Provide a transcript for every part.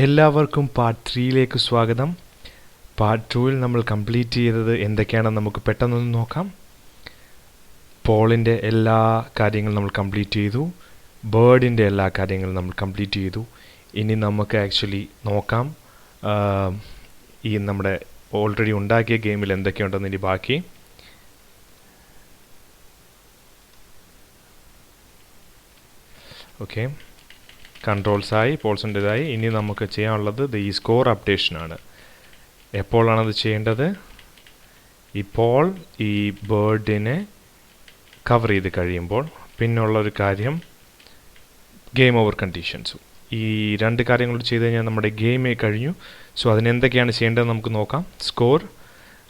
എല്ലാവർക്കും പാർട്ട് 3യിലേക്ക് സ്വാഗതം. പാർട്ട് 2ൽ നമ്മൾ കംപ്ലീറ്റ് ചെയ്തത് എന്തൊക്കെയാണെന്ന് നമുക്ക് പെട്ടെന്നൊന്ന് നോക്കാം. പോളിൻ്റെ എല്ലാ കാര്യങ്ങളും നമ്മൾ കംപ്ലീറ്റ് ചെയ്തു. ബേർഡിൻ്റെ എല്ലാ കാര്യങ്ങളും നമ്മൾ കംപ്ലീറ്റ് ചെയ്തു. ഇനി നമുക്ക് ആക്ച്വലി നോക്കാം ഈ നമ്മുടെ ഓൾറെഡി ഉണ്ടാക്കിയ ഗെയിമിൽ എന്തൊക്കെയുണ്ടെന്ന് ഇനി ബാക്കി. ഓക്കെ, കൺട്രോൾസായി, പോൾസിൻ്റെതായി. ഇനി നമുക്ക് ചെയ്യാനുള്ളത് ഈ സ്കോർ അപ്ഡേഷനാണ്. എപ്പോഴാണത് ചെയ്യേണ്ടത്? ഇപ്പോൾ ഈ ബേർഡിനെ കവർ ചെയ്ത് കഴിയുമ്പോൾ. പിന്നുള്ളൊരു കാര്യം ഗെയിം ഓവർ കണ്ടീഷൻസും. ഈ രണ്ട് കാര്യങ്ങൾ ചെയ്ത് കഴിഞ്ഞാൽ നമ്മുടെ ഗെയിമേ കഴിഞ്ഞു. സോ അതിനെന്തൊക്കെയാണ് ചെയ്യേണ്ടതെന്ന് നമുക്ക് നോക്കാം. Score,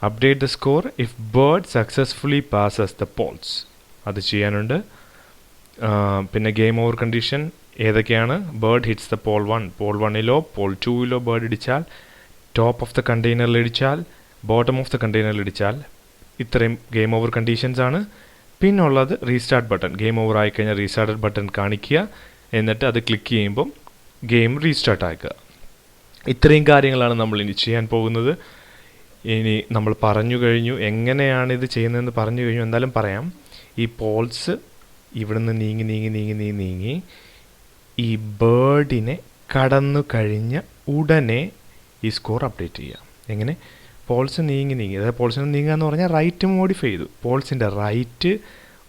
update the score if bird successfully passes the poles, അത് ചെയ്യാനുണ്ട്. പിന്നെ ഗെയിം ഓവർ കണ്ടീഷൻ ഏതൊക്കെയാണ്? Bird hits the pole 1, pole 1-ലോ പോൾ 2-ലോ ബേർഡ് ഇടിച്ചാൽ, ടോപ്പ് ഓഫ് ദ കണ്ടെയ്നറിൽ ഇടിച്ചാൽ, ബോട്ടം ഓഫ് ദ കണ്ടെയ്നറിൽ ഇടിച്ചാൽ. ഇത്രയും ഗെയിം ഓവർ കണ്ടീഷൻസ് ആണ്. പിന്നുള്ളത് റീസ്റ്റാർട്ട് ബട്ടൺ. ഗെയിം ഓവർ ആയിക്കഴിഞ്ഞാൽ റീസ്റ്റാർട്ട് ബട്ടൺ കാണിക്കുക, എന്നിട്ട് അത് ക്ലിക്ക് ചെയ്യുമ്പം ഗെയിം റീസ്റ്റാർട്ട് ആക്കുക. ഇത്രയും കാര്യങ്ങളാണ് നമ്മൾ ഇനി ചെയ്യാൻ പോകുന്നത്. ഇനി നമ്മൾ പറഞ്ഞു കഴിഞ്ഞു എങ്ങനെയാണിത് ചെയ്യുന്നതെന്ന് പറഞ്ഞു കഴിഞ്ഞു. എന്തായാലും പറയാം. ഈ പോൾസ് ഇവിടുന്ന് നീങ്ങി ഈ ബേർഡിനെ കടന്നു കഴിഞ്ഞ ഉടനെ ഈ സ്കോർ അപ്ഡേറ്റ് ചെയ്യാം. എങ്ങനെ? പോൾസ് നീങ്ങി അതായത് പോൾസിന് നീങ്ങുക എന്ന് പറഞ്ഞാൽ റൈറ്റ് മോഡിഫൈ ചെയ്തു. പോൾസിൻ്റെ റൈറ്റ്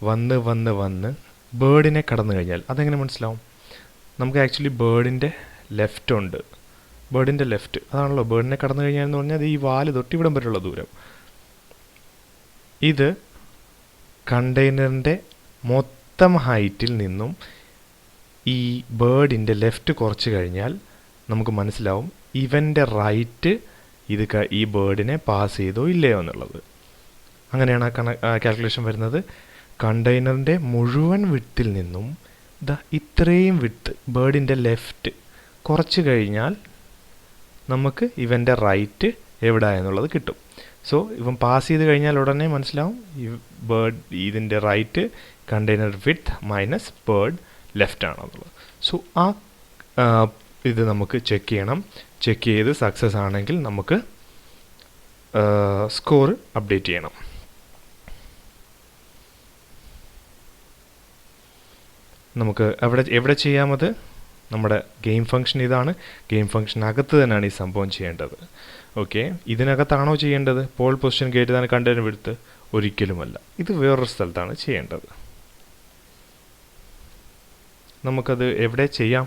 വന്ന് ബേർഡിനെ കടന്നു കഴിഞ്ഞാൽ അതെങ്ങനെ മനസ്സിലാവും? നമുക്ക് ആക്ച്വലി ബേർഡിൻ്റെ ലെഫ്റ്റ് ഉണ്ട്. ബേർഡിൻ്റെ ലെഫ്റ്റ് അതാണല്ലോ ബേർഡിനെ കടന്നു കഴിഞ്ഞാൽ എന്ന് പറഞ്ഞാൽ അത് ഈ വാല് തൊട്ട് ഇവിടം വരെയുള്ള ദൂരം. ഇത് കണ്ടെയ്നറിൻ്റെ മൊത്തം ഹൈറ്റിൽ നിന്നും ഈ ബേർഡിൻ്റെ ലെഫ്റ്റ് കുറച്ച് കഴിഞ്ഞാൽ നമുക്ക് മനസ്സിലാവും ഇവൻ്റെ റൈറ്റ് ഇത് ഈ ബേർഡിനെ പാസ് ചെയ്തോ ഇല്ലയോ എന്നുള്ളത്. അങ്ങനെയാണ് ആ കാൽക്കുലേഷൻ വരുന്നത്. കണ്ടെയ്നറിൻ്റെ മുഴുവൻ വിട്ടിൽ നിന്നും ഇത്രയും വിട്ട് ബേർഡിൻ്റെ ലെഫ്റ്റ് കുറച്ച് കഴിഞ്ഞാൽ നമുക്ക് ഇവൻ്റെ റൈറ്റ് എവിടെ എന്നുള്ളത് കിട്ടും. സോ ഇവൻ പാസ് ചെയ്ത് കഴിഞ്ഞാൽ ഉടനെ മനസ്സിലാവും ഈ ബേർഡ് ഇതിൻ്റെ right container width minus bird left ആണെന്നുള്ളത്. സോ ഇത് നമുക്ക് ചെക്ക് ചെയ്യണം. ചെക്ക് ചെയ്ത് സക്സസ് ആണെങ്കിൽ നമുക്ക് സ്കോർ അപ്ഡേറ്റ് ചെയ്യണം. നമുക്ക് എവിടെ ചെയ്യാമത്? നമ്മുടെ ഗെയിം ഫംഗ്ഷൻ ഇതാണ്. ഗെയിം ഫംഗ്ഷനകത്ത് തന്നെയാണ് ഈ സംഭവം ചെയ്യേണ്ടത്. ഓക്കെ, ഇതിനകത്താണോ ചെയ്യേണ്ടത്? പോൾ പൊസിഷൻ ഗേറ്റ് തന്നെ കണ്ടെയ്നർ വിഡ്ത്ത്? ഒരിക്കലുമല്ല, ഇത് വേറൊരു സ്ഥലത്താണ് ചെയ്യേണ്ടത്. നമുക്കത് എവിടെ ചെയ്യാം?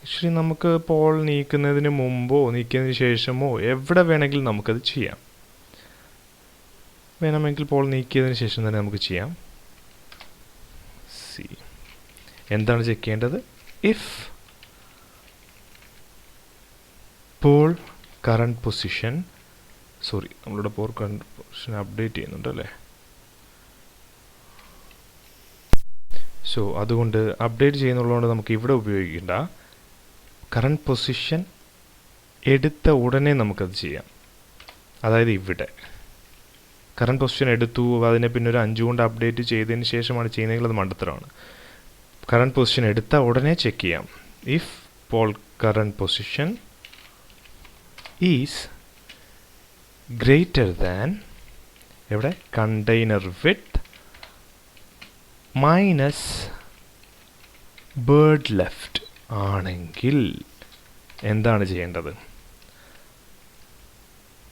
ആക്ച്വലി നമുക്ക് പോൾ നീക്കുന്നതിന് മുമ്പോ നീക്കുന്നതിന് ശേഷമോ എവിടെ വേണമെങ്കിലും നമുക്കത് ചെയ്യാം. വേണമെങ്കിൽ പോൾ നീക്കിയതിന് ശേഷം തന്നെ നമുക്ക് ചെയ്യാം. എന്താണ് ചെക്ക് ചെയ്യേണ്ടത്? ഇഫ് പോൾ കറണ്ട് പൊസിഷൻ, നമ്മളിവിടെ പോൾ കറണ്ട് പൊസിഷൻ അപ്ഡേറ്റ് ചെയ്യുന്നുണ്ട് അല്ലേ? സോ അതുകൊണ്ട് അപ്ഡേറ്റ് ചെയ്യുന്നുള്ളതുകൊണ്ട് നമുക്ക് ഇവിടെ ഉപയോഗിക്കേണ്ട. കറണ്ട് പൊസിഷൻ എടുത്ത ഉടനെ നമുക്കത് ചെയ്യാം. അതായത് ഇവിടെ കറണ്ട് പൊസിഷൻ എടുത്തു, അതിനെ പിന്നെ ഒരു 5 കൊണ്ട് അപ്ഡേറ്റ് ചെയ്തതിന് ശേഷമാണ് ചെയ്യുന്നതെങ്കിൽ അത് മണ്ടത്തരമാണ്. കറണ്ട് പൊസിഷൻ എടുത്ത ഉടനെ ചെക്ക് ചെയ്യാം. If pole current position is greater than എവിടെ container width minus bird left ആണെങ്കിൽ എന്താണ് ചെയ്യേണ്ടത്?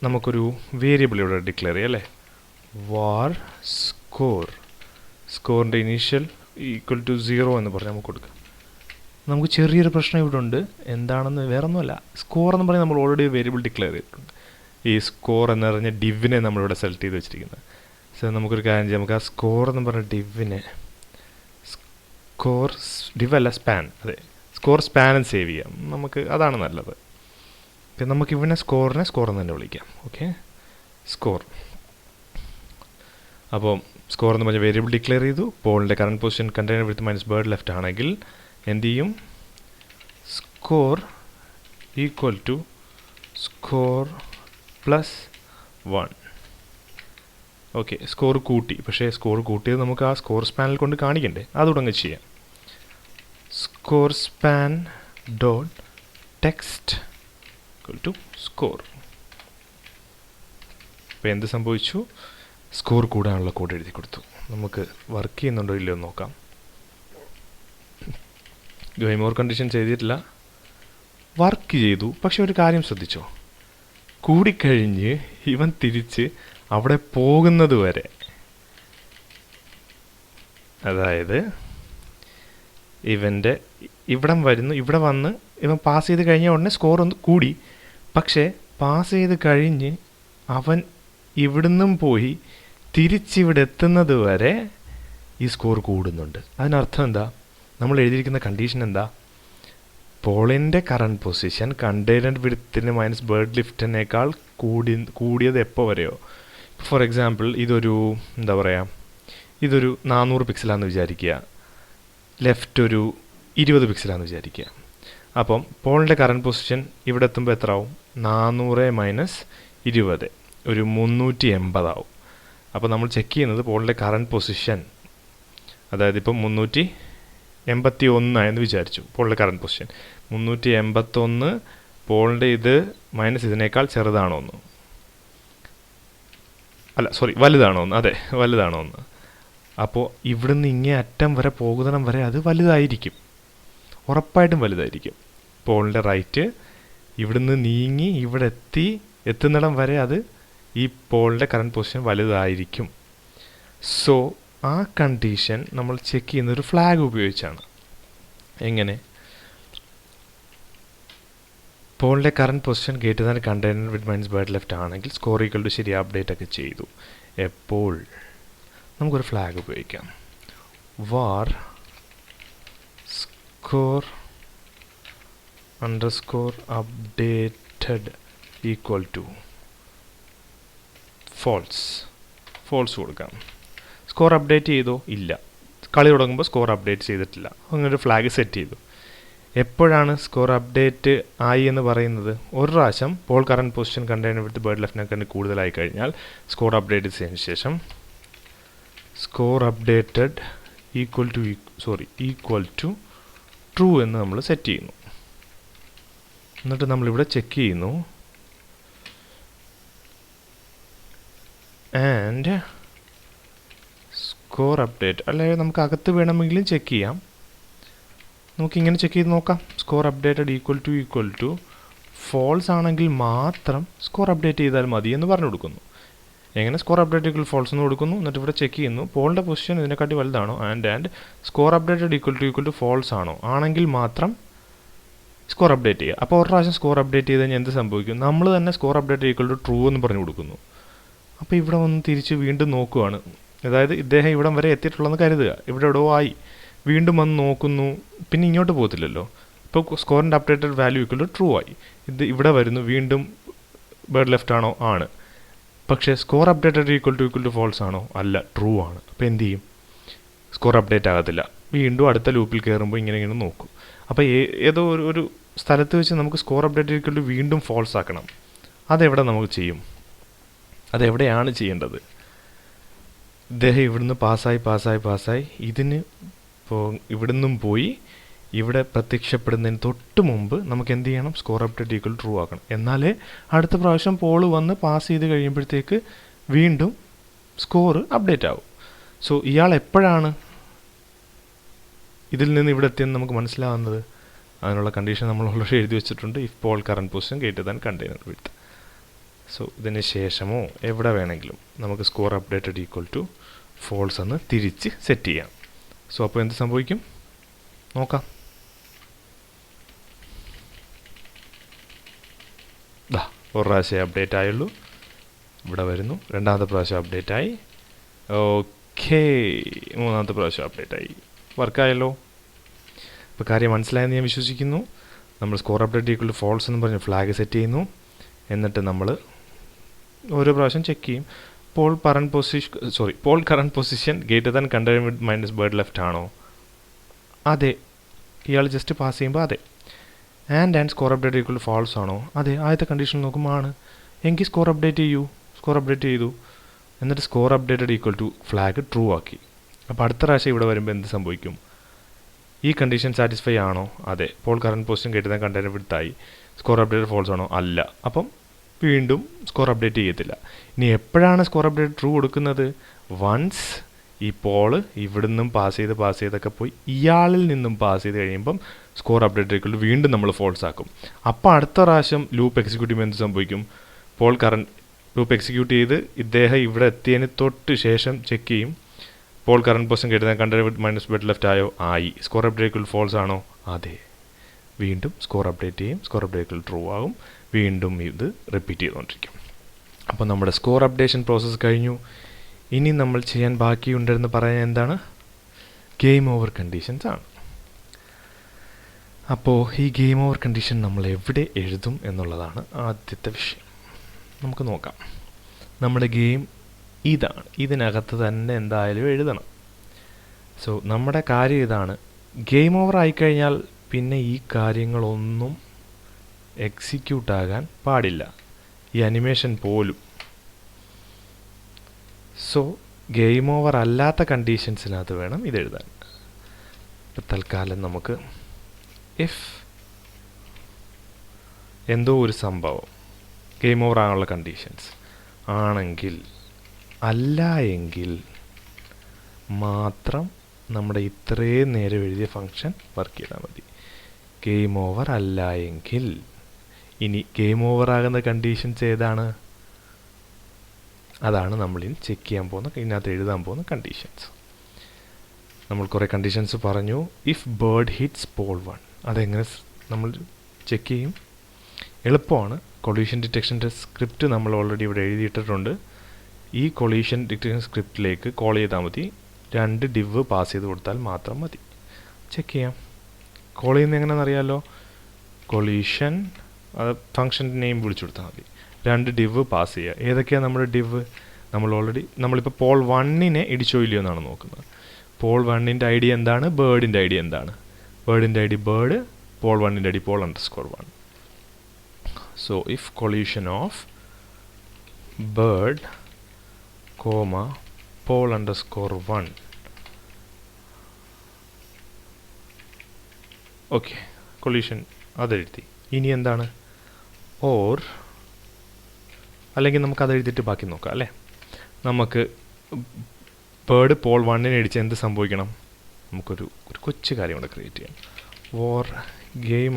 നമുക്കൊരു വേരിയബിൾ ഇവിടെ ഡിക്ലെയർ ചെയ്യാം അല്ലേ? വാർ സ്കോർ, സ്കോറിൻ്റെ ഇനീഷ്യൽ ഈക്വൽ ടു 0 എന്ന് പറഞ്ഞ് നമുക്ക് കൊടുക്കാം. നമുക്ക് ചെറിയൊരു പ്രശ്നം ഇവിടെ ഉണ്ട്. എന്താണെന്ന് വേറൊന്നുമല്ല, സ്കോർ എന്ന് പറഞ്ഞാൽ നമ്മൾ ഓൾറെഡി വേരിയബിൾ ഡിക്ലെയർ ചെയ്തിട്ടുണ്ട്. ഈ സ്കോർ എന്ന് പറഞ്ഞ ഡിവിനെ നമ്മളിവിടെ സെലക്ട് ചെയ്ത് വെച്ചിരിക്കുന്നത്. സോ നമുക്കൊരു കാര്യം ചെയ്യാം. നമുക്ക് ആ സ്കോർ എന്ന് പറഞ്ഞ ഡിവിനെ സ്കോർ സ്പാൻ സേവ് ചെയ്യാം. നമുക്ക് അതാണ് നല്ലത്. നമുക്ക് ഇവിടെ സ്കോറിനെ സ്കോർ എന്ന് തന്നെ വിളിക്കാം. Okay, score. അപ്പോൾ സ്കോർ എന്ന് പറഞ്ഞാൽ വേരിയബിൾ ഡിക്ലെയർ ചെയ്തു. പോളിൻ്റെ current position container width minus bird left ആണെങ്കിൽ എന്ത് ചെയ്യും? Score equal to score plus 1. Okay, score കൂട്ടി. പക്ഷേ സ്കോർ കൂട്ടിയത് നമുക്ക് ആ സ്കോർ സ്പാനിൽ കൊണ്ട് കാണിക്കണ്ടേ? അതുടങ്ങ് ചെയ്യാം. Score span dot text equal to score. അപ്പോൾ എന്ത് സംഭവിച്ചു? സ്കോർ കൂടാനുള്ള കോഡ് എഴുതി കൊടുത്തു. നമുക്ക് വർക്ക് ചെയ്യുന്നുണ്ടോ ഇല്ലയോ എന്ന് നോക്കാം. ഗെയിമോർ കണ്ടീഷൻ ചെയ്തിട്ടില്ല, വർക്ക് ചെയ്തു. പക്ഷെ ഒരു കാര്യം ശ്രദ്ധിച്ചോ, കൂടിക്കഴിഞ്ഞ് ഇവൻ തിരിച്ച് അവിടെ പോകുന്നത് വരെ, അതായത് ഇവൻ്റെ ഇവിടെ വന്ന് ഇവൻ പാസ് ചെയ്ത് കഴിഞ്ഞ ഉടനെ സ്കോർ ഒന്ന് കൂടി. പക്ഷേ പാസ് ചെയ്ത് കഴിഞ്ഞ് അവൻ ഇവിടുന്നും പോയി തിരിച്ചിവിടെ എത്തുന്നത് വരെ ഈ സ്കോർ കൂടുന്നുണ്ട്. അതിനർത്ഥം എന്താ? നമ്മൾ എഴുതിയിരിക്കുന്ന കണ്ടീഷൻ എന്താ? പോളിൻ്റെ കറണ്ട് പൊസിഷൻ കണ്ടെയ്നർ വിഡ്ത്തിന് മൈനസ് ബേർഡ് ലിഫ്റ്റിനേക്കാൾ കൂടിയത് എപ്പോൾ വരെയോ. ഫോർ എക്സാമ്പിൾ ഇതൊരു 400 പിക്സലാണെന്ന് വിചാരിക്കുക, ലെഫ്റ്റ് ഒരു 20 പിക്സലാണെന്ന് വിചാരിക്കുക. അപ്പം പോളിൻ്റെ കറണ്ട് പൊസിഷൻ ഇവിടെ എത്തുമ്പോൾ എത്ര ആവും? 400 മൈനസ് 20 ഒരു 380 ആവും. അപ്പോൾ നമ്മൾ ചെക്ക് ചെയ്യുന്നത് പോളിൻ്റെ കറണ്ട് പൊസിഷൻ, അതായത് ഇപ്പം 381 ആയെന്ന് വിചാരിച്ചു. പോളിൻ്റെ കറണ്ട് പൊസിഷൻ 381, പോളിൻ്റെ ഇത് മൈനസ് ഇതിനേക്കാൾ ചെറുതാണോ എന്ന്, വലുതാണോ എന്ന്, അതെ വലുതാണോ എന്ന്. അപ്പോൾ ഇവിടുന്ന് ഇങ്ങേ അറ്റം വരെ പോകുന്നിടം വരെ അത് വലുതായിരിക്കും, ഉറപ്പായിട്ടും വലുതായിരിക്കും. പോളിൻ്റെ റൈറ്റ് ഇവിടുന്ന് നീങ്ങി ഇവിടെ എത്തുന്നിടം വരെ അത് ഈ പോളിൻ്റെ കറണ്ട് പൊസിഷൻ വലുതായിരിക്കും. സോ ആ കണ്ടീഷൻ നമ്മൾ ചെക്ക് ചെയ്യുന്ന ഒരു ഫ്ലാഗ് ഉപയോഗിച്ചാണ്. എങ്ങനെ? പോളിൻ്റെ current position greater than container width minus bird left ആണെങ്കിൽ സ്കോർ ഈക്വൽ ടു ശരി അപ്ഡേറ്റ് ഒക്കെ ചെയ്തു. എപ്പോൾ നമുക്കൊരു ഫ്ലാഗ് ഉപയോഗിക്കാം. var score underscore updated equal to false കൊടുക്കാം. സ്കോർ അപ്ഡേറ്റ് ചെയ്തോ? ഇല്ല. കളി തുടങ്ങുമ്പോൾ സ്കോർ അപ്ഡേറ്റ് ചെയ്തിട്ടില്ല. അങ്ങനൊരു ഫ്ലാഗ് സെറ്റ് ചെയ്തു. എപ്പോഴാണ് സ്കോർ അപ്ഡേറ്റ് ആയി എന്ന് പറയുന്നത്? ഒരു പ്രാവശ്യം pole current position container width bird ലെഫ്റ്റിനേക്കാൾ കൂടുതലായി കഴിഞ്ഞാൽ സ്കോർ അപ്ഡേറ്റ് ചെയ്തതിന് ശേഷം score updated equal to true എന്ന് നമ്മൾ സെറ്റ് ചെയ്യുന്നു. എന്നിട്ട് നമ്മളിവിടെ ചെക്ക് ചെയ്യുന്നു. ആൻഡ് സ്കോർ അപ്ഡേറ്റ്, അല്ലെങ്കിൽ നമുക്ക് അകത്ത് വേണമെങ്കിലും ചെക്ക് ചെയ്യാം. നമുക്കിങ്ങനെ ചെക്ക് ചെയ്ത് നോക്കാം. Score updated equal to false ആണെങ്കിൽ മാത്രം സ്കോർ അപ്ഡേറ്റ് ചെയ്താൽ മതി എന്ന് പറഞ്ഞു കൊടുക്കുന്നു. എങ്ങനെ? സ്കോർ അപ്ഡേറ്റ് ഈക്വൽ ഫോൾസ് എന്ന് കൊടുക്കുന്നു. എന്നിട്ട് ഇവിടെ ചെക്ക് ചെയ്യുന്നു പോളിൻ്റെ പൊസിഷൻ ഇതിനെക്കാട്ടി വലുതാണോ, and score updated equal to false ആണോ, ആണെങ്കിൽ മാത്രം സ്കോർ അപ്ഡേറ്റ് ചെയ്യുക. അപ്പോൾ ഒരു പ്രാവശ്യം സ്കോർ അപ്ഡേറ്റ് ചെയ്ത് കഴിഞ്ഞാൽ എന്ത് സംഭവിക്കും? നമ്മൾ തന്നെ score update equal to true എന്ന് പറഞ്ഞു കൊടുക്കുന്നു. അപ്പോൾ ഇവിടെ വന്ന് തിരിച്ച് വീണ്ടും നോക്കുകയാണ്. അതായത് ഇദ്ദേഹം ഇവിടം വരെ എത്തിയിട്ടുള്ളതെന്ന് കരുതുക, ഇവിടെ എവിടെയോ ആയി, വീണ്ടും വന്ന് നോക്കുന്നു, പിന്നെ ഇങ്ങോട്ട് പോകത്തില്ലല്ലോ. ഇപ്പോൾ സ്കോറിൻ്റെ updated value equal to true ആയി. ഇത് ഇവിടെ വരുന്നു, വീണ്ടും ബേർഡ് ലെഫ്റ്റ് ആണോ? ആണ്. പക്ഷേ score updated equal to false ആണോ? അല്ല, ട്രൂ ആണ്. അപ്പോൾ എന്ത് ചെയ്യും? സ്കോർ അപ്ഡേറ്റ് ആകത്തില്ല. വീണ്ടും അടുത്ത ലൂപ്പിൽ കയറുമ്പോൾ ഇങ്ങനെ നോക്കും. അപ്പോൾ ഏതോ ഒരു സ്ഥലത്ത് വെച്ച് നമുക്ക് സ്കോർ അപ്ഡേറ്റ് ഈക്വൽ ടു വീണ്ടും ഫോൾസ് ആക്കണം. അതെവിടെ നമുക്ക് ചെയ്യും? അതെവിടെയാണ് ചെയ്യേണ്ടത്? ഇദ്ദേഹം ഇവിടുന്ന് പാസ്സായി ഇതിന് ഇവിടുന്നും പോയി ഇവിടെ പ്രത്യക്ഷപ്പെടുന്നതിന് തൊട്ട് മുമ്പ് നമുക്ക് എന്ത് ചെയ്യണം? സ്കോർ അപ്ഡേറ്റ് ഈക്വൽ ട്രൂ ആക്കണം. എന്നാലേ അടുത്ത പ്രാവശ്യം പോൾ വന്ന് പാസ് ചെയ്ത് കഴിയുമ്പോഴത്തേക്ക് വീണ്ടും സ്കോർ അപ്ഡേറ്റ് ആവും. സോ ഇയാൾ എപ്പോഴാണ് ഇതിൽ നിന്ന് ഇവിടെ എത്തിയെന്ന് നമുക്ക് മനസ്സിലാവുന്നത്? അതിനുള്ള കണ്ടീഷൻ നമ്മൾ ഓൾറെഡി എഴുതി വെച്ചിട്ടുണ്ട്. If pole current position greater than container width. So ഇതിന് ശേഷമോ എവിടെ വേണമെങ്കിലും നമുക്ക് score updated equal to false എന്ന് തിരിച്ച് സെറ്റ് ചെയ്യാം. സോ അപ്പോൾ എന്ത് സംഭവിക്കും നോക്കാം. ഒരു പ്രാവശ്യം അപ്ഡേറ്റ് ആയുള്ളൂ, ഇവിടെ വരുന്നു, രണ്ടാമത്തെ പ്രാവശ്യം അപ്ഡേറ്റ് ആയി, ഓക്കേ, മൂന്നാമത്തെ പ്രാവശ്യം അപ്ഡേറ്റ് ആയി, വർക്കായല്ലോ. ഇപ്പോൾ കാര്യം മനസ്സിലായെന്ന് ഞാൻ വിശ്വസിക്കുന്നു. നമ്മൾ score update equal to false എന്ന് പറഞ്ഞ് ഫ്ലാഗ് സെറ്റ് ചെയ്യുന്നു. എന്നിട്ട് നമ്മൾ ഓരോ പ്രാവശ്യം ചെക്ക് ചെയ്യും. Pole current position greater than container width minus bird left ആണോ? അതെ. ഇയാൾ ജസ്റ്റ് പാസ് ചെയ്യുമ്പോൾ അതെ. And score update equal to false ആണോ? അതെ. ആദ്യത്തെ കണ്ടീഷൻ നോക്കുമ്പോൾ ആണ്. എങ്കിൽ സ്കോർ അപ്ഡേറ്റ് ചെയ്തു. എന്നിട്ട് score updated equal to flag true ആക്കി. അപ്പോൾ അടുത്ത പ്രാവശ്യം ഇവിടെ വരുമ്പോൾ എന്ത് സംഭവിക്കും? ഈ കണ്ടീഷൻ സാറ്റിസ്ഫൈ ആണോ? അതെ. പോൾ കറണ്ട് പൊസിഷൻ കിട്ടുന്ന കണ്ടെയ്നർ വിഡ്ത്തായി. സ്കോർ അപ്ഡേറ്റ് ഫോൾസ് ആണോ? അല്ല. അപ്പം വീണ്ടും സ്കോർ അപ്ഡേറ്റ് ചെയ്യത്തില്ല. ഇനി എപ്പോഴാണ് സ്കോർ അപ്ഡേറ്റ് ട്രൂ കൊടുക്കുന്നത്? വൺസ് ഈ പോൾ ഇവിടുന്നും പാസ് ചെയ്തൊക്കെ പോയി ഇയാളിൽ നിന്നും പാസ് ചെയ്ത് കഴിയുമ്പം സ്കോർ അപ്ഡേറ്റ് വീണ്ടും നമ്മൾ ഫോൾസ് ആക്കും. അപ്പോൾ അടുത്ത പ്രാവശ്യം ലൂപ്പ് എക്സിക്യൂട്ട് ചെയ്യുമ്പോൾ എന്ത് സംഭവിക്കും? പോൾ കറണ്ട് ലൂപ്പ് എക്സിക്യൂട്ട് ചെയ്ത് ഇദ്ദേഹം ഇവിടെ എത്തിയതിന് തൊട്ട് ശേഷം ചെക്ക് ചെയ്യും. പോൾ കറണ്ട് പൊസിഷൻ കിട്ടുന്ന കണ്ടെയ്നർ മൈനസ് ബെഡ് ലെഫ്റ്റ് ആയോ? ആയി. സ്കോർ അപ്ഡേറ്റ് ഫോൾസ് ആണോ? അതെ. വീണ്ടും സ്കോർ അപ്ഡേറ്റ് ചെയ്യും. സ്കോർ അപ്ഡേറ്റ് ട്രൂ ആകും. വീണ്ടും ഇത് റിപ്പീറ്റ് ചെയ്തുകൊണ്ടിരിക്കും. അപ്പോൾ നമ്മുടെ സ്കോർ അപ്ഡേഷൻ പ്രോസസ്സ് കഴിഞ്ഞു. ഇനി നമ്മൾ ചെയ്യാൻ ബാക്കിയുണ്ടെന്ന് പറയാൻ എന്താണ്? ഗെയിം ഓവർ കണ്ടീഷൻസ് ആണ്. അപ്പോൾ ഈ ഗെയിം ഓവർ കണ്ടീഷൻ നമ്മൾ എവിടെ എഴുതും എന്നുള്ളതാണ് ആദ്യത്തെ വിഷയം. നമുക്ക് നോക്കാം. നമ്മുടെ ഗെയിം ഇതാണ്. ഇതിനകത്ത് തന്നെ എന്തായാലും എഴുതണം. സോ നമ്മുടെ കാര്യം ഇതാണ്. ഗെയിം ഓവർ ആയിക്കഴിഞ്ഞാൽ പിന്നെ ഈ കാര്യങ്ങളൊന്നും എക്സിക്യൂട്ട് ആകാൻ പാടില്ല, ഈ അനിമേഷൻ പോലും. സോ ഗെയിം ഓവർ അല്ലാത്ത കണ്ടീഷൻസിനകത്ത് വേണം ഇതെഴുതാൻ. ഇപ്പം തൽക്കാലം നമുക്ക് ഇഫ് എന്തോ ഒരു സംഭവം ഗെയിം ഓവർ ആകാനുള്ള കണ്ടീഷൻസ് ആണെങ്കിൽ, അല്ല എങ്കിൽ മാത്രം നമ്മുടെ ഇത്രയും നേരം എഴുതിയ ഫംഗ്ഷൻ വർക്ക് ചെയ്താൽ മതി. ഗെയിം ഓവർ അല്ല എങ്കിൽ, ഇനി ഗെയിം ഓവർ ആകുന്ന കണ്ടീഷൻസ് ഏതാണ്? അതാണ് നമ്മളിനി ചെക്ക് ചെയ്യാൻ പോകുന്ന, ഇതിനകത്ത് എഴുതാൻ പോകുന്ന കണ്ടീഷൻസ്. നമ്മൾ കുറേ കണ്ടീഷൻസ് പറഞ്ഞു. ഇഫ് ബേർഡ് ഹിറ്റ്സ് പോൾ 1, അതെങ്ങനെ നമ്മൾ ചെക്ക് ചെയ്യും? എളുപ്പമാണ്. കൊളീഷൻ ഡിറ്റക്ഷൻ്റെ സ്ക്രിപ്റ്റ് നമ്മൾ ഓൾറെഡി ഇവിടെ എഴുതിയിട്ടിട്ടുണ്ട്. ഈ കൊളീഷൻ ഡിറ്റക്ഷൻ സ്ക്രിപ്റ്റിലേക്ക് കോൾ ചെയ്താൽ മതി. 2 ഡിവ് പാസ് ചെയ്ത് കൊടുത്താൽ മാത്രം മതി. ചെക്ക് ചെയ്യാം. കോൾ ചെയ്യുന്നത് എങ്ങനെയാണെന്ന് അറിയാമല്ലോ. കൊളീഷൻ അത് ഫംഗ്ഷൻ്റെ നെയിം വിളിച്ചു കൊടുത്താൽ മതി. 2 ഡിവ് പാസ് ചെയ്യുക. ഏതൊക്കെയാണ് നമ്മുടെ ഡിവ്? നമ്മളിപ്പോൾ പോൾ 1നെ ഇടിച്ചോ ഇല്ലയോ എന്നാണ് നോക്കുന്നത്. പോൾ 1ൻ്റെ ഐ ഡി എന്താണ്? ബേർഡിൻ്റെ ഐ ഡി എന്താണ്? ബേർഡിൻ്റെ ഐ ഡി ബേർഡ്, പോൾ 1ൻ്റെ I D pole _1. So if collision of bird, Paul _1. ഓക്കെ, കൊളീഷൻ അതെഴുതി. ഇനി എന്താണ്? ഓർ, അല്ലെങ്കിൽ നമുക്ക് അതെഴുതിയിട്ട് ബാക്കി നോക്കാം അല്ലേ. നമുക്ക് ബേർഡ് പോൾ 1നെ ഇടിച്ച് എന്ത് സംഭവിക്കണം? നമുക്കൊരു കൊച്ചു കാര്യം കൂടെ ക്രിയേറ്റ് ചെയ്യാം. Or game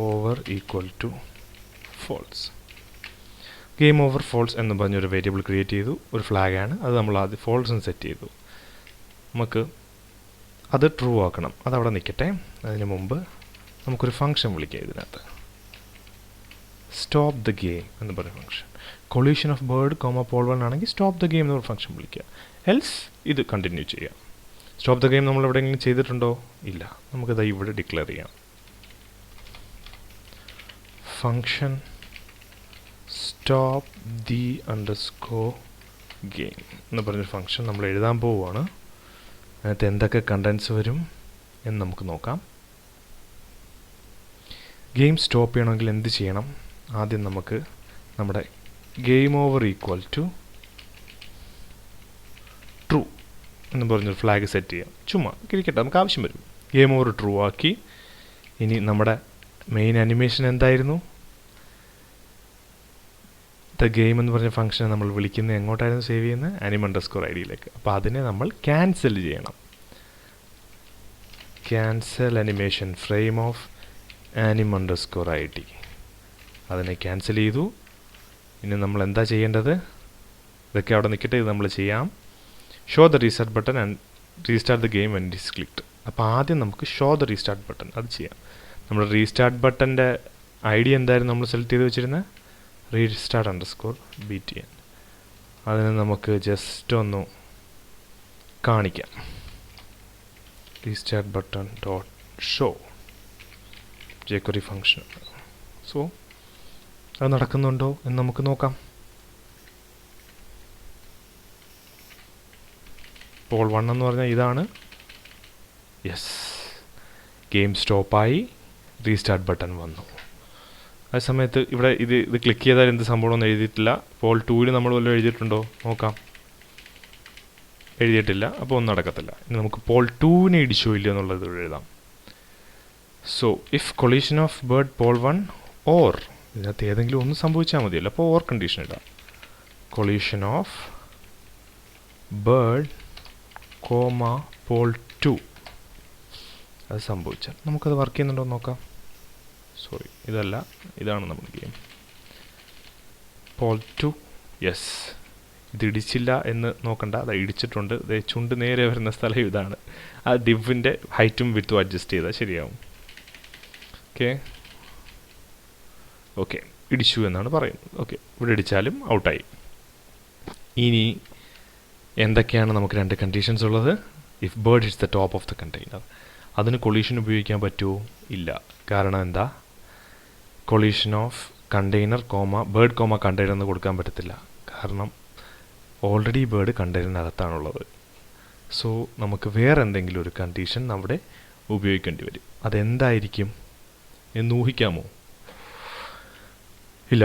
_over equal to false. Game over false എന്ന് പറഞ്ഞൊരു വേരിയബിൾ ക്രിയേറ്റ് ചെയ്തു. ഒരു ഫ്ലാഗാണ് അത്. നമ്മൾ ആദ്യം ഫോൾസ് എന്ന് സെറ്റ് ചെയ്തു. നമുക്ക് അത് ട്രൂ ആക്കണം. അതവിടെ നിൽക്കട്ടെ. അതിന് മുമ്പ് നമുക്കൊരു ഫംഗ്ഷൻ വിളിക്കാം ഇതിനകത്ത്. സ്റ്റോപ്പ് ദ ഗെയിം എന്ന് പറയുന്ന function. Collision of bird pole 1 ആണെങ്കിൽ സ്റ്റോപ്പ് ദ ഗെയിം എന്നൊരു ഫംഗ്ഷൻ വിളിക്കുക. എൽസ് ഇത് കണ്ടിന്യൂ ചെയ്യാം. സ്റ്റോപ്പ് ദ ഗെയിം നമ്മൾ എവിടെയെങ്കിലും ചെയ്തിട്ടുണ്ടോ? ഇല്ല. നമുക്കത് ഇവിടെ ഡിക്ലെയർ ചെയ്യാം. ഫംഗ്ഷൻ സ്റ്റോപ്പ് ദി _game എന്ന് പറഞ്ഞൊരു ഫംഗ്ഷൻ നമ്മൾ എഴുതാൻ പോവുകയാണ്. അതിനകത്ത് എന്തൊക്കെ കണ്ടൻസ് വരും എന്ന് നമുക്ക് നോക്കാം. ഗെയിം സ്റ്റോപ്പ് ചെയ്യണമെങ്കിൽ എന്ത് ചെയ്യണം? ആദ്യം നമുക്ക് നമ്മുടെ game over equal to true എന്ന് പറഞ്ഞൊരു ഫ്ലാഗ് സെറ്റ് ചെയ്യാം. ചുമ്മാ ഇരിക്കട്ടെ, നമുക്ക് ആവശ്യം വരും. ഗെയിം ഓവർ ട്രൂ ആക്കി. ഇനി നമ്മുടെ മെയിൻ അനിമേഷൻ എന്തായിരുന്നു? ദ ഗെയിം എന്ന് പറഞ്ഞ ഫംഗ്ഷനെ നമ്മൾ വിളിക്കുന്നത് എങ്ങോട്ടായിരുന്നു സേവ് ചെയ്യുന്നത്? anim _ id അപ്പോൾ അതിനെ നമ്മൾ ക്യാൻസൽ ചെയ്യണം. Cancel animation frame of anim _ id. അതിനെ ക്യാൻസൽ ചെയ്തു. ഇനി നമ്മൾ എന്താ ചെയ്യേണ്ടത്? ഇതൊക്കെ അവിടെ നിൽക്കട്ടെ, ഇത് നമ്മൾ ചെയ്യാം. Show the restart button and restart the game when it is clicked. അപ്പോൾ ആദ്യം നമുക്ക് ഷോ ദ റീസ്റ്റാർട്ട് ബട്ടൺ അത് ചെയ്യാം. നമ്മൾ റീസ്റ്റാർട്ട് ബട്ടൻ്റെ ഐ ഡി എന്തായിരുന്നു നമ്മൾ സെലക്ട് ചെയ്ത് വെച്ചിരുന്നത്? Restart _btn. അതിന് നമുക്ക് ജസ്റ്റ് ഒന്ന് കാണിക്കാം. Restart button dot show jQuery function. So അത് നടക്കുന്നുണ്ടോ എന്ന് നമുക്ക് നോക്കാം. പോൾ 1 എന്ന് പറഞ്ഞാൽ ഇതാണ്. യെസ്, ഗെയിം സ്റ്റോപ്പായി. റീസ്റ്റാർട്ട് ബട്ടൺ വന്നു. ആ സമയത്ത് ഇവിടെ ഇത് ക്ലിക്ക് ചെയ്താൽ എന്ത് സംഭവമൊന്നും എഴുതിയിട്ടില്ല. പോൾ 2ൽ നമ്മൾ വല്ലതും എഴുതിയിട്ടുണ്ടോ നോക്കാം. എഴുതിയിട്ടില്ല, അപ്പോൾ ഒന്നും നടക്കത്തില്ല. ഇനി നമുക്ക് പോൾ 2നെ ഇടിച്ചോ ഇല്ല എന്നുള്ളത് എഴുതാം. So if collision of bird pole 1 or, ഇതിനകത്ത് ഏതെങ്കിലും ഒന്ന് സംഭവിച്ചാൽ മതിയല്ലോ, അപ്പോൾ ഓർ കണ്ടീഷൻ ഇടാം. Collision of bird comma pole 2 അത് സംഭവിച്ചാൽ നമുക്കത് വർക്ക് ചെയ്യുന്നുണ്ടോ എന്ന് നോക്കാം. സോറി, ഇതല്ല, ഇതാണ് നമ്മുടെ ഗെയിം. Paul 2, yes. ഇത് ഇടിച്ചില്ല എന്ന് നോക്കണ്ട, അത് ഇടിച്ചിട്ടുണ്ട്. ഇത് ചുണ്ട് നേരെ വരുന്ന സ്ഥലം ഇതാണ്. ആ ഡിവിൻ്റെ ഹൈറ്റും വിത്തും അഡ്ജസ്റ്റ് ചെയ്താൽ ശരിയാവും. ഓക്കെ ഇടിച്ചു എന്നാണ് പറയുന്നത്. ഓക്കെ, ഇവിടെ ഇടിച്ചാലും ഔട്ടായി. ഇനി എന്തൊക്കെയാണ് നമുക്ക് രണ്ട് കണ്ടീഷൻസ് ഉള്ളത്? If bird hits the top of the container, അതിന് കൊളീഷൻ ഉപയോഗിക്കാൻ പറ്റുമോ? ഇല്ല. കാരണം എന്താ? Collision of container comma bird comma container എന്ന് കൊടുക്കാൻ പറ്റത്തില്ല. കാരണം ഓൾറെഡി ബേർഡ് കണ്ടെയ്നറിനകത്താണുള്ളത്. സോ നമുക്ക് വേറെ എന്തെങ്കിലും ഒരു കണ്ടീഷൻ അവിടെ ഉപയോഗിക്കേണ്ടി വരും. അതെന്തായിരിക്കും എന്ന് ഊഹിക്കാമോ? ഇല്ല.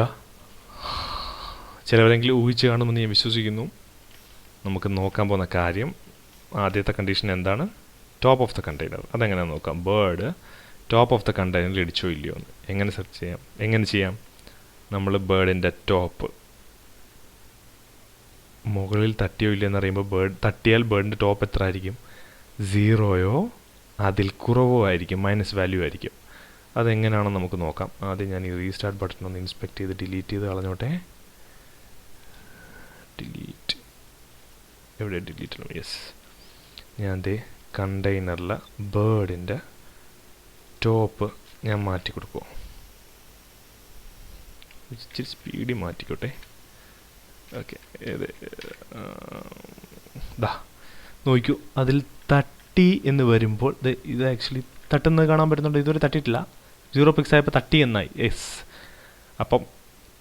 ചിലവരെങ്കിലും ഊഹിച്ച് കാണുമെന്ന് ഞാൻ വിശ്വസിക്കുന്നു. നമുക്ക് നോക്കാൻ പോകുന്ന കാര്യം, ആദ്യത്തെ കണ്ടീഷൻ എന്താണ്? Top of the container. അതെങ്ങനെയാണെന്ന് നോക്കാം. ബേർഡ് ടോപ്പ് ഓഫ് ദ കണ്ടെയ്നറിൽ ഇടിച്ചോ ഇല്ലയോ എന്ന് എങ്ങനെ സെർച്ച് ചെയ്യാം? എങ്ങനെ ചെയ്യാം? നമ്മൾ ബേർഡിൻ്റെ ടോപ്പ് മുകളിൽ തട്ടിയോ ഇല്ലയെന്ന് അറിയുമ്പോൾ തട്ടിയാൽ ബേർഡിൻ്റെ ടോപ്പ് എത്ര ആയിരിക്കും? 0യോ അതിൽ കുറവോ ആയിരിക്കും, മൈനസ് വാല്യൂ ആയിരിക്കും. അതെങ്ങനെയാണെന്ന് നമുക്ക് നോക്കാം. ആദ്യം ഞാൻ ഈ റീസ്റ്റാർട്ട് ബട്ടൺ ഒന്ന് ഇൻസ്പെക്ട് ചെയ്ത് ഡിലീറ്റ് ചെയ്ത് കളഞ്ഞോട്ടെ. ഡിലീറ്റ്, എവിടെ ഡിലീറ്റ്? യെസ്. ഞാൻ ദേ കണ്ടെയ്നറിലെ ബേർഡിൻ്റെ ടോപ്പ് ഞാൻ മാറ്റി കൊടുക്കുമോ? ഇച്ചിരി സ്പീഡിൽ മാറ്റിക്കോട്ടെ. ഓക്കെ, നോക്കൂ, അതിൽ തട്ടി എന്ന് വരുമ്പോൾ ഇത് ആക്ച്വലി തട്ടുന്നത് കാണാൻ പറ്റുന്നുണ്ട്. ഇതുവരെ തട്ടിയിട്ടില്ല. 0 പിക്സ് ആയപ്പോൾ തട്ടി എന്നായി. യെസ്. അപ്പം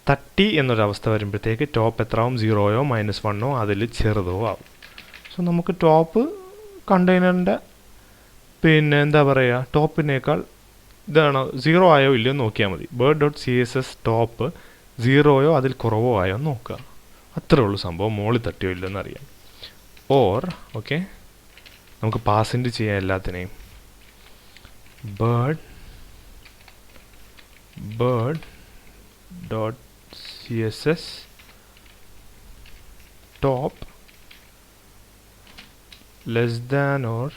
തട്ടി എന്നൊരവസ്ഥ വരുമ്പോഴത്തേക്ക് ടോപ്പ് എത്രയാവും? 0യോ -1ഓ അതിൽ ചെറുതോ ആവും. സോ നമുക്ക് ടോപ്പ് കണ്ടെയ്നറിൻ്റെ പിന്നെ എന്താ പറയുക, ടോപ്പിനേക്കാൾ ഇതാണോ 0 ആയോ ഇല്ലയോ നോക്കിയാൽ മതി. bird.css ടോപ്പ് 0യോ അതിൽ കുറവോ ആയോ നോക്കുക. അത്രേ ഉള്ളൂ സംഭവം. മോളിൽ തട്ടിയോ ഇല്ലെന്ന് അറിയാം. ഓർ ഓക്കെ, നമുക്ക് പാസിൻ്റെ ചെയ്യാം എല്ലാത്തിനെയും. bird.css top less than or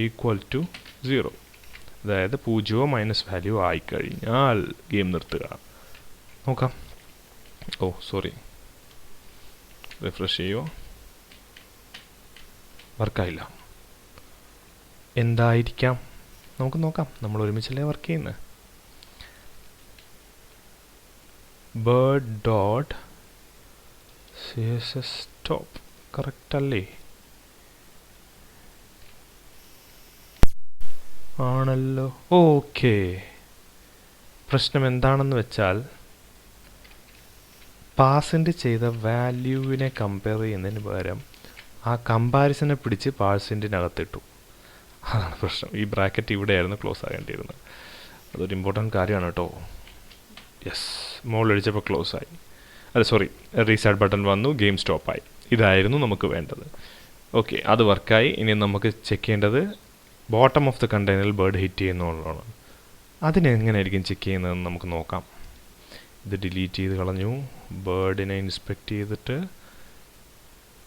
equal to 0. അതായത് 0 മൈനസ് വാല്യൂ ആയിക്കഴിഞ്ഞാൽ ഗെയിം നിർത്തുക. നോക്കാം. ഓ സോറി, റിഫ്രഷ് ചെയ്യുമോ? വർക്കായില്ല. എന്തായിരിക്കാം നമുക്ക് നോക്കാം. നമ്മൾ ഒരുമിച്ചല്ലേ വർക്ക് ചെയ്യുന്നത്. bird.css ടോപ്പ് കറക്റ്റ് അല്ലേ? ആണല്ലോ. ഓക്കെ, പ്രശ്നം എന്താണെന്ന് വെച്ചാൽ പാസിൻ്റെ ചെയ്ത വാല്യൂവിനെ കമ്പയർ ചെയ്യുന്നതിന് പകരം ആ കമ്പാരിസനെ പിടിച്ച് പാഴ്സിൻ്റെനകത്തിട്ടു. അതാണ് പ്രശ്നം. ഈ ബ്രാക്കറ്റ് ഇവിടെയായിരുന്നു ക്ലോസ് ആകേണ്ടിയിരുന്നത്. അതൊരു ഇമ്പോർട്ടൻറ്റ് കാര്യമാണ് കേട്ടോ. യെസ്, മുകളിലടിച്ചപ്പോൾ ക്ലോസ് ആയി. അല്ല സോറി, റീസ്റ്റാർട്ട് ബട്ടൺ വന്നു, ഗെയിം സ്റ്റോപ്പായി. ഇതായിരുന്നു നമുക്ക് വേണ്ടത്. ഓക്കെ, അത് വർക്കായി. ഇനി നമുക്ക് ചെക്ക് ചെയ്യേണ്ടത് ബോട്ടം ഓഫ് ദ കണ്ടെയ്നറിൽ ബേർഡ് ഹിറ്റ് ചെയ്യുന്നതാണ്. അതിനെങ്ങനെയായിരിക്കും ചെക്ക് ചെയ്യുന്നതെന്ന് നമുക്ക് നോക്കാം. ഇത് ഡിലീറ്റ് ചെയ്ത് കളഞ്ഞു. ബേർഡിനെ ഇൻസ്പെക്ട് ചെയ്തിട്ട്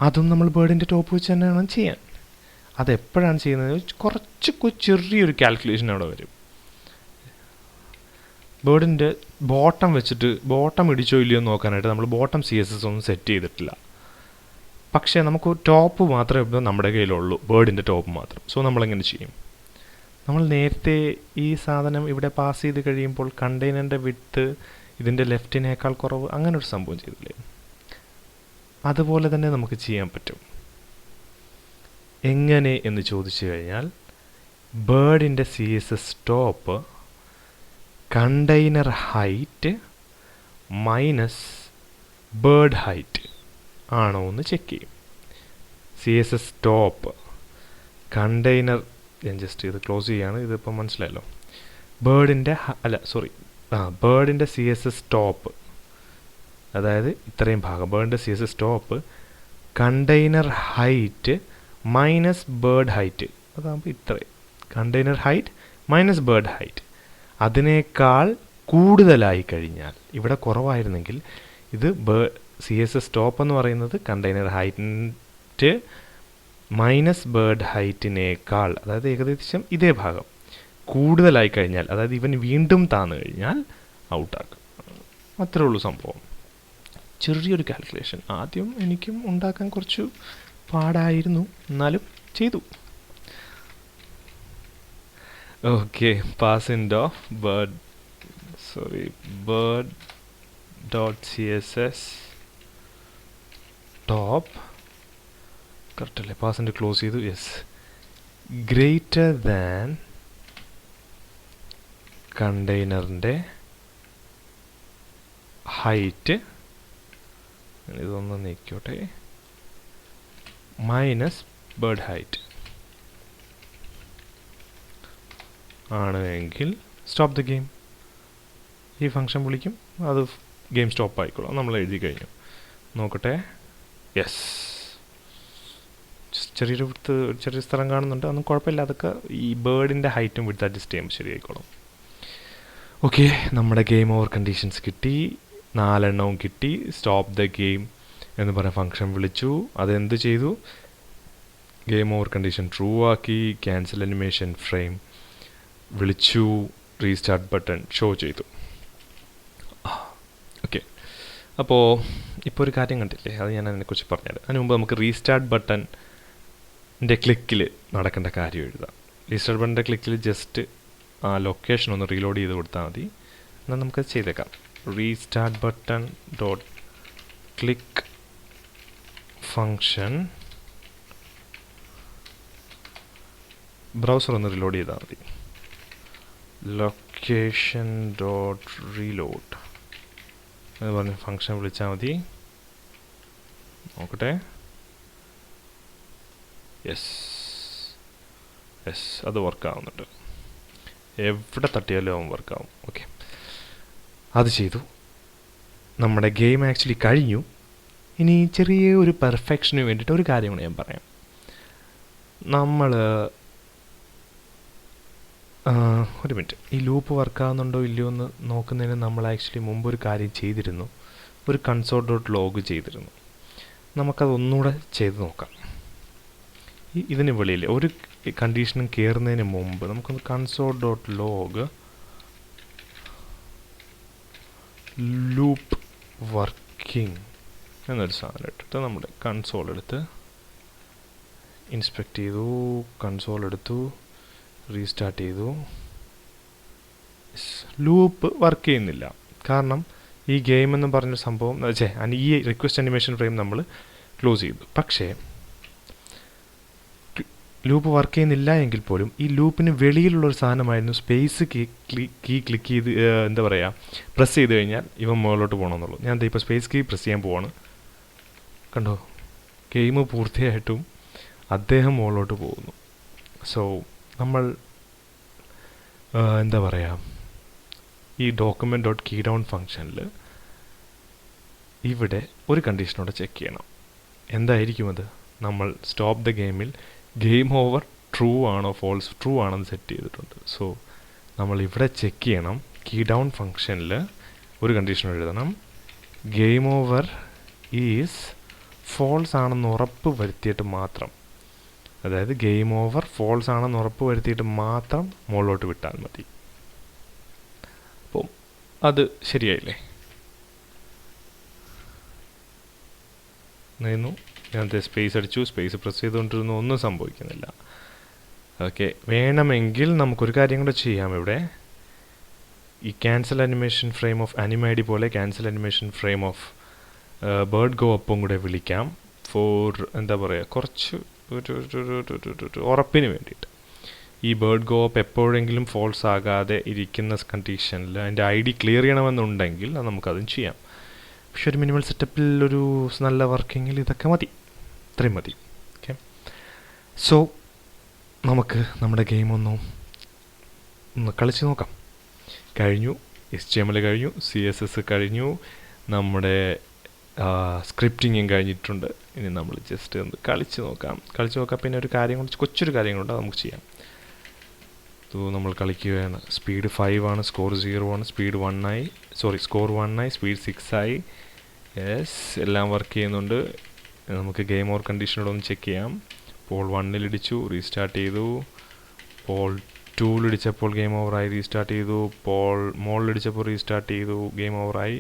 അതും നമ്മൾ ബേർഡിൻ്റെ ടോപ്പ് വെച്ച് തന്നെയാണ് ചെയ്യാൻ. അതെപ്പോഴാണ് ചെയ്യുന്നത്? കുറച്ച് ചെറിയൊരു കാൽക്കുലേഷൻ അവിടെ വരും. ബേർഡിൻ്റെ ബോട്ടം വെച്ചിട്ട് ബോട്ടം ഇടിച്ചോ ഇല്ലയോ എന്ന് നോക്കാനായിട്ട് നമ്മൾ ബോട്ടം CSS ഒന്നും സെറ്റ് ചെയ്തിട്ടില്ല. പക്ഷേ നമുക്ക് ടോപ്പ് മാത്രമേ ഇപ്പോൾ നമ്മുടെ കയ്യിലുള്ളൂ, ബേർഡിൻ്റെ ടോപ്പ് മാത്രം. സോ നമ്മളെങ്ങനെ ചെയ്യും? നമ്മൾ നേരത്തെ ഈ സാധനം ഇവിടെ പാസ് ചെയ്ത് കഴിയുമ്പോൾ കണ്ടെയ്നറിൻ്റെ വിഡ്ത്ത് ഇതിൻ്റെ ലെഫ്റ്റിനേക്കാൾ കുറവ്, അങ്ങനെ ഒരു സംഭവം ചെയ്തില്ലേ? അതുപോലെ തന്നെ നമുക്ക് ചെയ്യാൻ പറ്റും. എങ്ങനെ എന്ന് ചോദിച്ചു കഴിഞ്ഞാൽ ബേർഡിൻ്റെ CSS top container height minus bird height ആണോ എന്ന് ചെക്ക് ചെയ്യും. CSS ടോപ്പ് കണ്ടെയ്നർ, ഞാൻ ജസ്റ്റ് ഇത് ക്ലോസ് ചെയ്യാണ്. ഇതിപ്പോൾ മനസ്സിലായല്ലോ. ബേർഡിൻ്റെ ബേർഡിൻ്റെ CSS ടോപ്പ്, അതായത് ഇത്രയും ഭാഗം ബേർഡിൻ്റെ CSS top container height minus bird height, അതാകുമ്പോൾ ഇത്രയും container height minus bird height അതിനേക്കാൾ കൂടുതലായി കഴിഞ്ഞാൽ, ഇവിടെ കുറവായിരുന്നെങ്കിൽ ഇത് CSS സ്റ്റോപ്പ് എന്ന് പറയുന്നത് കണ്ടെയ്നർ ഹൈറ്റ് മൈനസ് ബേർഡ് ഹൈറ്റിനേക്കാൾ, അതായത് ഏകദേശം ഇതേ ഭാഗം കൂടുതലായി കഴിഞ്ഞാൽ, അതായത് ഇവൻ വീണ്ടും താന്നു കഴിഞ്ഞാൽ ഔട്ടാക്കും. അത്രേ ഉള്ളൂ സംഭവം. ചെറിയൊരു കാൽക്കുലേഷൻ. ആദ്യം എനിക്കും ഉണ്ടാക്കാൻ കുറച്ച് പാടായിരുന്നു, എന്നാലും ചെയ്തു. Okay, parseint of bird dot css top correct അല്ലേ? പാസിൻ്റെ ക്ലോസ് ചെയ്തു. യെസ്, ഗ്രേറ്റർ ദാൻ കണ്ടെയ്നറിൻ്റെ ഹൈറ്റ്, ഇതൊന്ന് നീക്കോട്ടെ, മൈനസ് ബേർഡ് ഹൈറ്റ് ആണ് എങ്കിൽ സ്റ്റോപ്പ് ദ ഗെയിം. ഈ ഫംഗ്ഷൻ വിളിക്കും, അത് ഗെയിം സ്റ്റോപ്പ് ആയിക്കോളാം. നമ്മൾ എഴുതി കഴിഞ്ഞു. നോക്കട്ടെ. യെസ്, ചെറിയ സ്ഥലം കാണുന്നുണ്ട്, അതൊന്നും കുഴപ്പമില്ല. അതൊക്കെ ഈ ബേർഡിൻ്റെ ഹൈറ്റും വിട്ട് അഡ്ജസ്റ്റ് ചെയ്യുമ്പോൾ ശരിയായിക്കോളും. ഓക്കെ, നമ്മുടെ ഗെയിം ഓവർ കണ്ടീഷൻസ് കിട്ടി, 4 എണ്ണവും കിട്ടി. സ്റ്റോപ്പ് ദ ഗെയിം എന്ന് പറഞ്ഞ ഫംഗ്ഷൻ വിളിച്ചു. അതെന്ത് ചെയ്തു? ഗെയിം ഓവർ കണ്ടീഷൻ ട്രൂ ആക്കി. ക്യാൻസൽ അനിമേഷൻ ഫ്രെയിം വിളിച്ചു. റീസ്റ്റാർട്ട് ബട്ടൺ ഷോ ചെയ്തു. ഓക്കെ, അപ്പോൾ ഇപ്പോൾ ഒരു കാര്യം കണ്ടില്ലേ, അത് ഞാൻ അതിനെക്കുറിച്ച് പറഞ്ഞുതരാം. അതിന് മുമ്പ് നമുക്ക് റീസ്റ്റാർട്ട് ബട്ടൻ്റെ ക്ലിക്കിൽ നടക്കേണ്ട കാര്യം എഴുതാം. റീസ്റ്റാർട്ട് ബട്ടൻ്റെ ക്ലിക്കിൽ ജസ്റ്റ് ആ ലൊക്കേഷൻ ഒന്ന് റീലോഡ് ചെയ്ത് കൊടുത്താൽ മതി. എന്നാൽ നമുക്കത് ചെയ്തേക്കാം. Restart button dot click function browser ഒന്ന് റീലോഡ് ചെയ്താൽ മതി. ലൊക്കേഷൻ ഡോട്ട് റീലോഡ് എന്ന് പറഞ്ഞ ഫങ്ഷൻ വിളിച്ചാൽ മതി. നോക്കട്ടെ. യെസ്, അത് വർക്കാവുന്നുണ്ട്. എവിടെ തട്ടിയാലും അവൻ വർക്കാവും. ഓക്കെ, അത് ചെയ്തു. നമ്മുടെ ഗെയിം ആക്ച്വലി കഴിഞ്ഞു. ഇനി ചെറിയ ഒരു പെർഫെക്ഷന് വേണ്ടിയിട്ട് ഒരു കാര്യം കൂടെ ഞാൻ പറയാം. നമ്മൾ ഒരു മിനിറ്റ്, ഈ ലൂപ്പ് വർക്കാവുന്നുണ്ടോ ഇല്ലയോ എന്ന് നോക്കുന്നതിന് നമ്മൾ ആക്ച്വലി മുമ്പ് ഒരു കാര്യം ചെയ്തിരുന്നു. ഒരു കൺസോൾ ഡോട്ട് ലോഗ് ചെയ്തിരുന്നു. നമുക്കതൊന്നുകൂടെ ചെയ്ത് നോക്കാം. ഇതിന് വെളിയിൽ ഒരു കണ്ടീഷനും കയറുന്നതിന് മുമ്പ് നമുക്കൊന്ന് console dot log loop working എന്നൊരു സാധനം ഇട്ടിട്ട് നമ്മുടെ കൺസോൾ എടുത്ത് ഇൻസ്പെക്റ്റ് ചെയ്തു. കൺസോൾ എടുത്തു, റീസ്റ്റാർട്ട് ചെയ്തു. ലൂപ്പ് വർക്ക് ചെയ്യുന്നില്ല. കാരണം ഈ ഗെയിം എന്ന് പറഞ്ഞ സംഭവം ഈ റിക്വസ്റ്റ് അനിമേഷൻ ഫ്രെയിം നമ്മൾ ക്ലോസ് ചെയ്തു. പക്ഷേ ലൂപ്പ് വർക്ക് ചെയ്യുന്നില്ല എങ്കിൽ പോലും ഈ ലൂപ്പിന് വെളിയിലുള്ളൊരു സാധനമായിരുന്നു സ്പേസ് കീ ക്ലിക്ക് ചെയ്ത് എന്താ പറയുക, പ്രസ് ചെയ്ത് കഴിഞ്ഞാൽ ഇവൻ മുകളിലോട്ട് പോകണമെന്നുള്ളൂ. ഞാൻ ഇപ്പോൾ സ്പേസ് കീ പ്രസ് ചെയ്യാൻ പോവാണ്. കണ്ടോ, ഗെയിം പൂർത്തിയായിട്ടും അദ്ദേഹം മുകളിലോട്ട് പോകുന്നു. സോ നമ്മൾ എന്താ പറയുക, ഈ ഡോക്യുമെൻ്റ് ഡോട്ട് കീ ഡൗൺ ഫങ്ഷനിൽ ഇവിടെ ഒരു കണ്ടീഷനോടെ ചെക്ക് ചെയ്യണം. എന്തായിരിക്കും അത്? നമ്മൾ സ്റ്റോപ്പ് ദ ഗെയിമിൽ ഗെയിം ഓവർ ട്രൂ ആണോ ഫോൾസ് ട്രൂ ആണെന്ന് സെറ്റ് ചെയ്തിട്ടുണ്ട്. സോ നമ്മൾ ഇവിടെ ചെക്ക് ചെയ്യണം. കീ ഡൗൺ ഫങ്ഷനിൽ ഒരു കണ്ടീഷൻ എഴുതണം. ഗെയിം ഓവർ ഈസ് ഫോൾസ് ആണെന്ന് ഉറപ്പ് വരുത്തിയിട്ട് മാത്രം, അതായത് ഗെയിം ഓവർ ഫോൾസ് ആണെന്ന് ഉറപ്പ് വരുത്തിയിട്ട് മാത്രം മുകളിലോട്ട് വിട്ടാൽ മതി. അപ്പം അത് ശരിയായില്ലേ? നിന്നു ഞാൻ സ്പേസ് അടിച്ചു, സ്പേസ് പ്രസ് ചെയ്തുകൊണ്ടിരുന്നു, ഒന്നും സംഭവിക്കുന്നില്ല. ഓക്കെ, വേണമെങ്കിൽ നമുക്കൊരു കാര്യം കൂടെ ചെയ്യാം. ഇവിടെ ഈ ക്യാൻസൽ അനിമേഷൻ ഫ്രെയിം ഓഫ് അനിമൈഡി പോലെ cancel animation frame of bird go അപ്പും കൂടെ വിളിക്കാം. ഫോർ എന്താ പറയുക, കുറച്ച് ഒരു ഉറപ്പിന് വേണ്ടിയിട്ട്. ഈ ബേർഡ് ഗോ അപ്പ് എപ്പോഴെങ്കിലും ഫോൾസ് ആകാതെ ഇരിക്കുന്ന കണ്ടീഷനിൽ അതിൻ്റെ ID ക്ലിയർ ചെയ്യണമെന്നുണ്ടെങ്കിൽ അത് നമുക്കതും ചെയ്യാം. പക്ഷെ ഒരു മിനിമൽ സെറ്റപ്പിൽ ഒരു നല്ല വർക്കിങ്ങിൽ ഇതൊക്കെ മതി, ഇത്രയും മതി. ഓക്കെ, സോ നമുക്ക് നമ്മുടെ ഗെയിം ഒന്ന് കളിച്ച് നോക്കാം. കഴിഞ്ഞു, HTML കഴിഞ്ഞു, CSS കഴിഞ്ഞു, നമ്മുടെ സ്ക്രിപ്റ്റിങ്ങും കഴിഞ്ഞിട്ടുണ്ട്. ഇനി നമ്മൾ ജസ്റ്റ് ഒന്ന് കളിച്ച് നോക്കാം. പിന്നെ ഒരു കാര്യം കൊണ്ട് കൊച്ചൊരു കാര്യം കൊണ്ട് അത് നമുക്ക് ചെയ്യാം. നമ്മൾ കളിക്കുകയാണ്. സ്പീഡ് 5 ആണ്, സ്കോർ 0 ആണ്, സ്കോർ 1 ആയി, സ്പീഡ് 6 ആയി. യെസ്, എല്ലാം വർക്ക് ചെയ്യുന്നുണ്ട്. നമുക്ക് ഗെയിം ഓവർ കണ്ടീഷനോട് ഒന്ന് ചെക്ക് ചെയ്യാം. പോൾ 1-ൽ ഇടിച്ചു, റീസ്റ്റാർട്ട് ചെയ്തു. പോൾ 2-ൽ ഇടിച്ചപ്പോൾ ഗെയിം ഓവറായി, റീസ്റ്റാർട്ട് ചെയ്തു. പോൾ മോളിലിടിച്ചപ്പോൾ റീസ്റ്റാർട്ട് ചെയ്തു, ഗെയിം ഓവറായി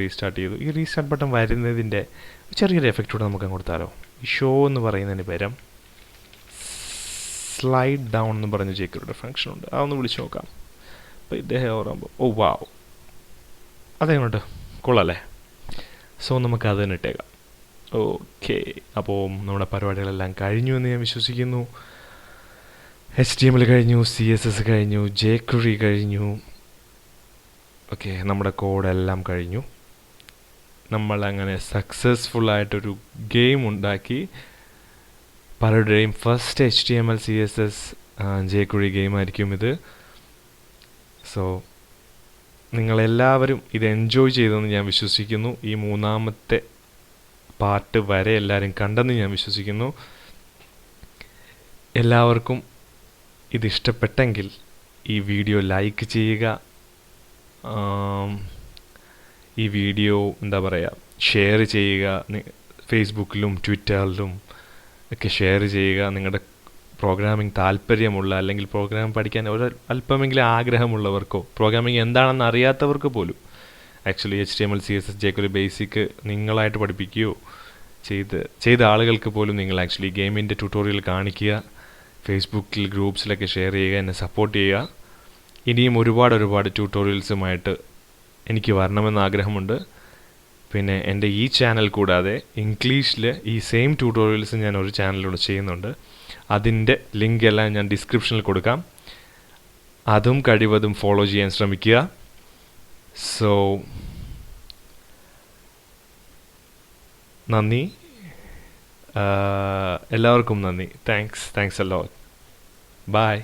റീസ്റ്റാർട്ട് ചെയ്തു. ഈ റീസ്റ്റാർട്ട് ബട്ടൺ വരുന്നതിൻ്റെ ചെറിയൊരു എഫക്റ്റ് കൂടെ നമുക്ക് കൊടുത്താലോ? ഈ ഷോ എന്ന് പറയുന്നതിന് പകരം സ്ലൈഡ് ഡൗൺ എന്ന് പറഞ്ഞ ജേക്കറുടെ ഫംഗ്ഷൻ ഉണ്ട്, അതൊന്ന് വിളിച്ച് നോക്കാം. അപ്പോൾ ഇദ്ദേഹം ഓറാകുമ്പോൾ ഓ വാവ്, അതെങ്ങോട്ട് കൊള്ളാല്ലേ? സോ നമുക്ക് അത് തന്നെ ഇട്ടേക്കാം. ഓക്കെ, അപ്പോൾ നമ്മുടെ പരിപാടികളെല്ലാം കഴിഞ്ഞു എന്ന് ഞാൻ വിശ്വസിക്കുന്നു. HTML കഴിഞ്ഞു, CSS കഴിഞ്ഞു, jQuery കഴിഞ്ഞു. ഓക്കെ, നമ്മുടെ കോഡെല്ലാം കഴിഞ്ഞു. നമ്മളങ്ങനെ സക്സസ്ഫുള്ളായിട്ടൊരു ഗെയിം ഉണ്ടാക്കി. പലരുടെയും ഫസ്റ്റ് HTML CSS jQuery ഗെയിമായിരിക്കും ഇത്. സോ നിങ്ങളെല്ലാവരും ഇത് എൻജോയ് ചെയ്തെന്ന് ഞാൻ വിശ്വസിക്കുന്നു. ഈ 3-ാമത്തെ പാർട്ട് വരെ എല്ലാവരും കണ്ടെന്ന് ഞാൻ വിശ്വസിക്കുന്നു. എല്ലാവർക്കും ഇതിഷ്ടപ്പെട്ടെങ്കിൽ ഈ വീഡിയോ ലൈക്ക് ചെയ്യുക. ഈ വീഡിയോ ഷെയർ ചെയ്യുക. ഫേസ്ബുക്കിലും ട്വിറ്ററിലും ഒക്കെ ഷെയർ ചെയ്യുക. നിങ്ങളുടെ പ്രോഗ്രാമിംഗ് താല്പര്യമുള്ള, അല്ലെങ്കിൽ പ്രോഗ്രാം പഠിക്കാൻ അല്പമെങ്കിലും ആഗ്രഹമുള്ളവർക്കോ, പ്രോഗ്രാമിംഗ് എന്താണെന്ന് അറിയാത്തവർക്ക് പോലും actually HTML CSS jQuery basic നിങ്ങളായിട്ട് പഠിപ്പിക്കുകയോ ചെയ്ത ആളുകൾക്ക് പോലും നിങ്ങൾ ആക്ച്വലി ഗെയിമിൻ്റെ ട്യൂട്ടോറിയൽ കാണിക്കുക. ഫേസ്ബുക്കിൽ ഗ്രൂപ്പ്സിലൊക്കെ ഷെയർ ചെയ്യുക, എന്നെ സപ്പോർട്ട് ചെയ്യുക. ഇനിയും ഒരുപാട് ട്യൂട്ടോറിയൽസുമായിട്ട് എനിക്ക് വരണമെന്ന് ആഗ്രഹമുണ്ട്. പിന്നെ എൻ്റെ ഈ ചാനൽ കൂടാതെ ഇംഗ്ലീഷിൽ ഈ സെയിം ട്യൂട്ടോറിയൽസ് ഞാൻ ഒരു ചാനലിലൂടെ ചെയ്യുന്നുണ്ട്. അതിൻ്റെ ലിങ്ക് എല്ലാം ഞാൻ ഡിസ്ക്രിപ്ഷനിൽ കൊടുക്കാം. അതും കഴിവതും ഫോളോ ചെയ്യാൻ ശ്രമിക്കുക. സോ നന്ദി, എല്ലാവർക്കും നന്ദി. Thanks a lot. ബൈ.